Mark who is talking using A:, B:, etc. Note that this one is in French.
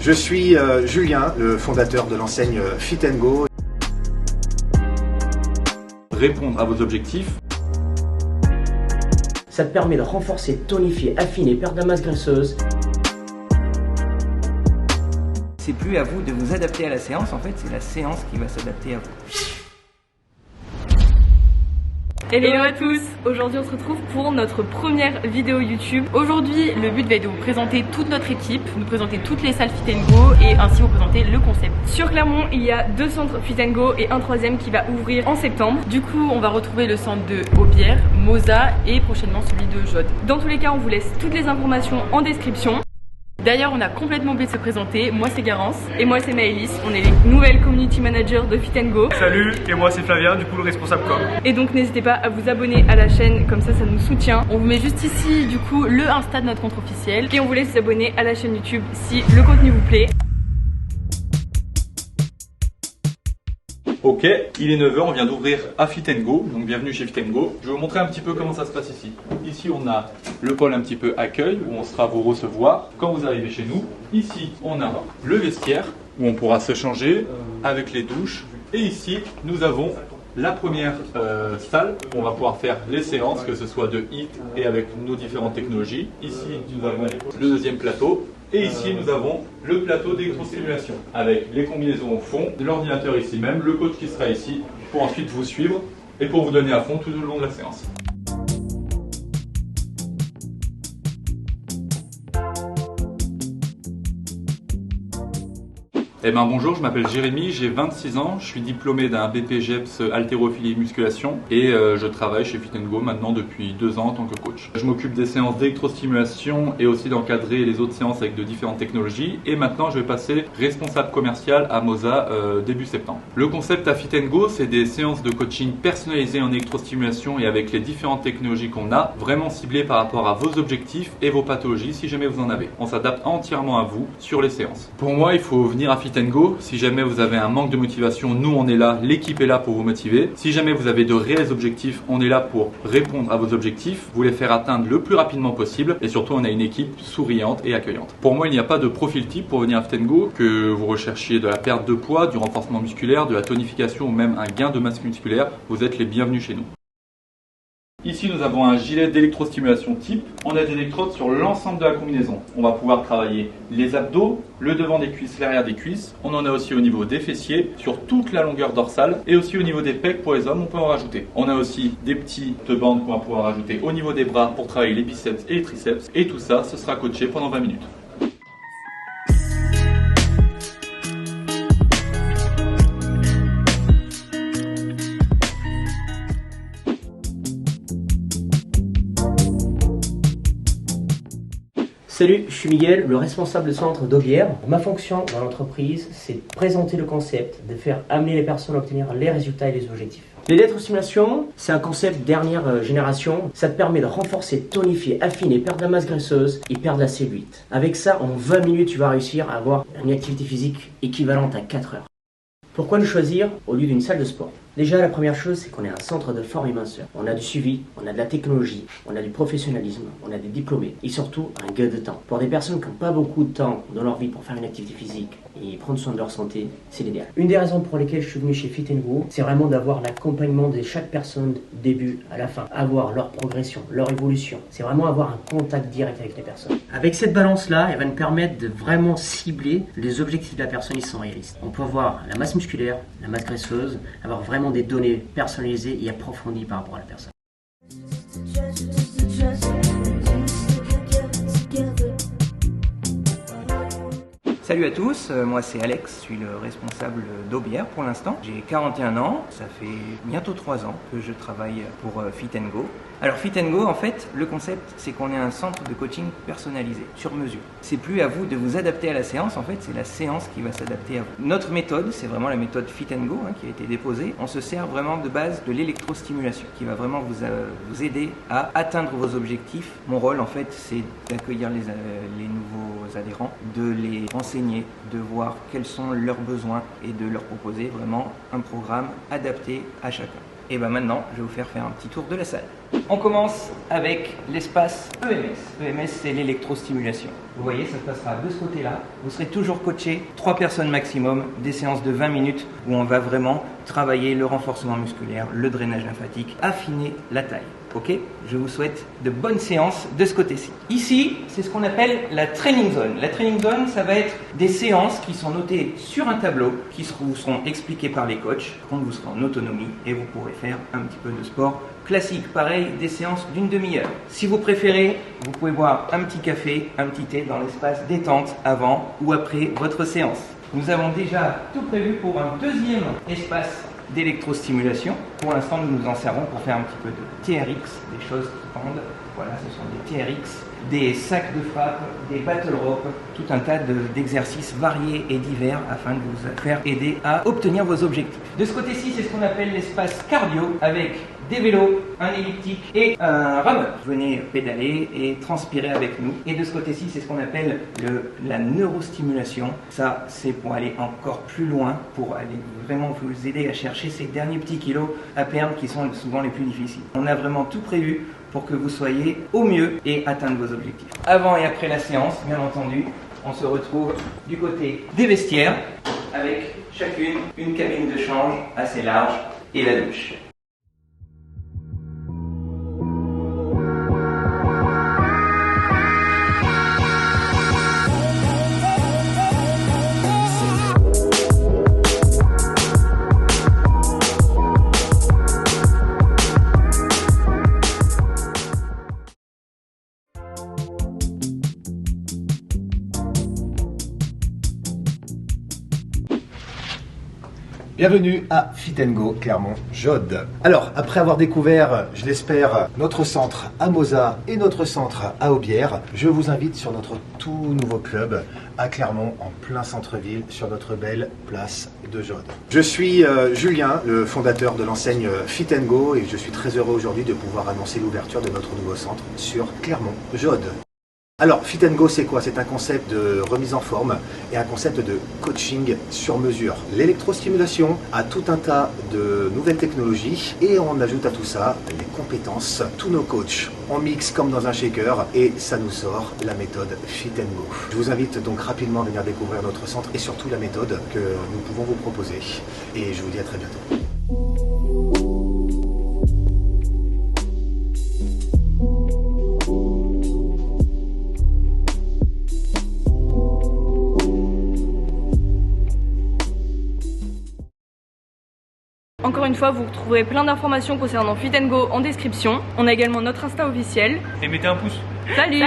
A: Je suis Julien, le fondateur de l'enseigne Fit & Go.
B: Répondre à vos objectifs.
C: Ça te permet de renforcer, tonifier, affiner, perdre la masse graisseuse.
D: C'est plus à vous de vous adapter à la séance, en fait, c'est la séance qui va s'adapter à vous.
E: Hello à tous! Aujourd'hui on se retrouve pour notre première vidéo YouTube. Aujourd'hui le but va être de vous présenter toute notre équipe, nous présenter toutes les salles Fit & Go et ainsi vous présenter le concept. Sur Clermont il y a 2 centres Fit & Go et un troisième qui va ouvrir en septembre. Du coup on va retrouver le centre de Aubière, Moza et prochainement celui de Jode. Dans tous les cas on vous laisse toutes les informations en description. D'ailleurs, on a complètement oublié de se présenter. Moi, c'est Garance et moi, c'est Maëlys. On est les nouvelles community managers de Fit & Go.
F: Salut, et moi, c'est Flavien, du coup, le responsable com.
E: Et donc, n'hésitez pas à vous abonner à la chaîne, comme ça nous soutient. On vous met juste ici, du coup, le Insta de notre compte officiel. Et on vous laisse vous abonner à la chaîne YouTube si le contenu vous plaît.
B: Ok, il est 9h, on vient d'ouvrir à Fit & Go, donc bienvenue chez Fit & Go. Je vais vous montrer un petit peu comment ça se passe ici. Ici on a le pôle un petit peu accueil, où on sera vous recevoir quand vous arrivez chez nous. Ici on a le vestiaire, où on pourra se changer avec les douches. Et ici nous avons la première salle où on va pouvoir faire les séances, que ce soit de HIIT et avec nos différentes technologies. Ici nous avons le deuxième plateau. Et ici, nous avons le plateau d'électrostimulation avec les combinaisons au fond, l'ordinateur ici même, le coach qui sera ici pour ensuite vous suivre et pour vous donner à fond tout au long de la séance. Eh ben bonjour, je m'appelle Jérémy, j'ai 26 ans, je suis diplômé d'un BPGEPS haltérophilie et musculation et je travaille chez Fit & Go maintenant depuis 2 ans en tant que coach. Je m'occupe des séances d'électrostimulation et aussi d'encadrer les autres séances avec de différentes technologies et maintenant je vais passer responsable commercial à Moza début septembre. Le concept à Fit & Go, c'est des séances de coaching personnalisées en électrostimulation et avec les différentes technologies qu'on a, vraiment ciblées par rapport à vos objectifs et vos pathologies si jamais vous en avez. On s'adapte entièrement à vous sur les séances. Pour moi, il faut venir à Fit & Go. Si jamais vous avez un manque de motivation, nous on est là, l'équipe est là pour vous motiver. Si jamais vous avez de réels objectifs, on est là pour répondre à vos objectifs, vous les faire atteindre le plus rapidement possible et surtout on a une équipe souriante et accueillante. Pour moi, il n'y a pas de profil type pour venir à Fit & Go, que vous recherchiez de la perte de poids, du renforcement musculaire, de la tonification ou même un gain de masse musculaire, vous êtes les bienvenus chez nous. Ici, nous avons un gilet d'électrostimulation type. On a des électrodes sur l'ensemble de la combinaison. On va pouvoir travailler les abdos, le devant des cuisses, l'arrière des cuisses. On en a aussi au niveau des fessiers, sur toute la longueur dorsale et aussi au niveau des pecs pour les hommes, on peut en rajouter. On a aussi des petites bandes qu'on va pouvoir rajouter au niveau des bras pour travailler les biceps et les triceps. Et tout ça, ce sera coaché pendant 20 minutes.
C: Salut, je suis Miguel, le responsable du centre d'Aubière. Ma fonction dans l'entreprise, c'est de présenter le concept, de faire amener les personnes à obtenir les résultats et les objectifs. L'électrostimulation, c'est un concept dernière génération. Ça te permet de renforcer, tonifier, affiner, perdre la masse graisseuse et perdre la cellulite. Avec ça, en 20 minutes, tu vas réussir à avoir une activité physique équivalente à 4 heures. Pourquoi nous choisir au lieu d'une salle de sport? Déjà, la première chose, c'est qu'on est un centre de forme et minceur. On a du suivi, on a de la technologie, on a du professionnalisme, on a des diplômés et surtout un gain de temps. Pour des personnes qui n'ont pas beaucoup de temps dans leur vie pour faire une activité physique et prendre soin de leur santé, c'est l'idéal. Une des raisons pour lesquelles je suis venu chez Fit & Go, c'est vraiment d'avoir l'accompagnement de chaque personne du début à la fin, avoir leur progression, leur évolution. C'est vraiment avoir un contact direct avec les personnes. Avec cette balance-là, elle va nous permettre de vraiment cibler les objectifs de la personne, ils sont réalistes. On peut voir la masse musculaire, la masse graisseuse, avoir vraiment des données personnalisées et approfondies par rapport à la personne.
D: Salut à tous, moi c'est Alex, je suis le responsable d'Aubière pour l'instant. J'ai 41 ans, ça fait bientôt 3 ans que je travaille pour Fit & Go. Alors Fit & Go, en fait, le concept, c'est qu'on est un centre de coaching personnalisé, sur mesure. C'est plus à vous de vous adapter à la séance, en fait, c'est la séance qui va s'adapter à vous. Notre méthode, c'est vraiment la méthode Fit & Go qui a été déposée. On se sert vraiment de base de l'électrostimulation, qui va vraiment vous aider à atteindre vos objectifs. Mon rôle, en fait, c'est d'accueillir les nouveaux adhérents, de les renseigner, de voir quels sont leurs besoins et de leur proposer vraiment un programme adapté à chacun. Et bien maintenant, je vais vous faire un petit tour de la salle. On commence avec l'espace EMS. EMS, c'est l'électrostimulation. Vous voyez, ça se passera de ce côté-là. Vous serez toujours coaché, 3 personnes maximum, des séances de 20 minutes où on va vraiment travailler le renforcement musculaire, le drainage lymphatique, affiner la taille. Ok, je vous souhaite de bonnes séances de ce côté-ci. Ici, c'est ce qu'on appelle la training zone. La training zone, ça va être des séances qui sont notées sur un tableau, qui vous seront expliquées par les coachs, quand vous serez en autonomie et vous pourrez faire un petit peu de sport classique. Pareil, des séances d'une demi-heure. Si vous préférez, vous pouvez boire un petit café, un petit thé dans l'espace détente avant ou après votre séance. Nous avons déjà tout prévu pour un deuxième espace d'électrostimulation. Pour l'instant, nous nous en servons pour faire un petit peu de TRX, des choses qui pendent. Voilà, ce sont des TRX, des sacs de frappe, des battle rope, tout un tas d'exercices variés et divers afin de vous faire aider à obtenir vos objectifs. De ce côté-ci, c'est ce qu'on appelle l'espace cardio avec des vélos, un elliptique et un rameur. Venez pédaler et transpirer avec nous. Et de ce côté-ci, c'est ce qu'on appelle la neurostimulation. Ça, c'est pour aller encore plus loin, pour aller vraiment vous aider à chercher ces derniers petits kilos à perdre qui sont souvent les plus difficiles. On a vraiment tout prévu pour que vous soyez au mieux et atteindre vos objectifs. Avant et après la séance, bien entendu, on se retrouve du côté des vestiaires avec chacune une cabine de change assez large et la douche.
A: Bienvenue à Fit & Go Clermont-Jaude. Alors, après avoir découvert, je l'espère, notre centre à Moza et notre centre à Aubière, je vous invite sur notre tout nouveau club à Clermont, en plein centre-ville, sur notre belle place de Jaude. Je suis Julien, le fondateur de l'enseigne Fit & Go, et je suis très heureux aujourd'hui de pouvoir annoncer l'ouverture de notre nouveau centre sur Clermont-Jaude. Alors, Fit & Go, c'est quoi? C'est un concept de remise en forme et un concept de coaching sur mesure. L'électrostimulation a tout un tas de nouvelles technologies et on ajoute à tout ça les compétences. Tous nos coachs, on mixe comme dans un shaker et ça nous sort la méthode Fit & Go. Je vous invite donc rapidement à venir découvrir notre centre et surtout la méthode que nous pouvons vous proposer. Et je vous dis à très bientôt.
E: Encore une fois, vous retrouverez plein d'informations concernant Fit & Go en description. On a également notre Insta officiel.
F: Et mettez un pouce.
E: Salut!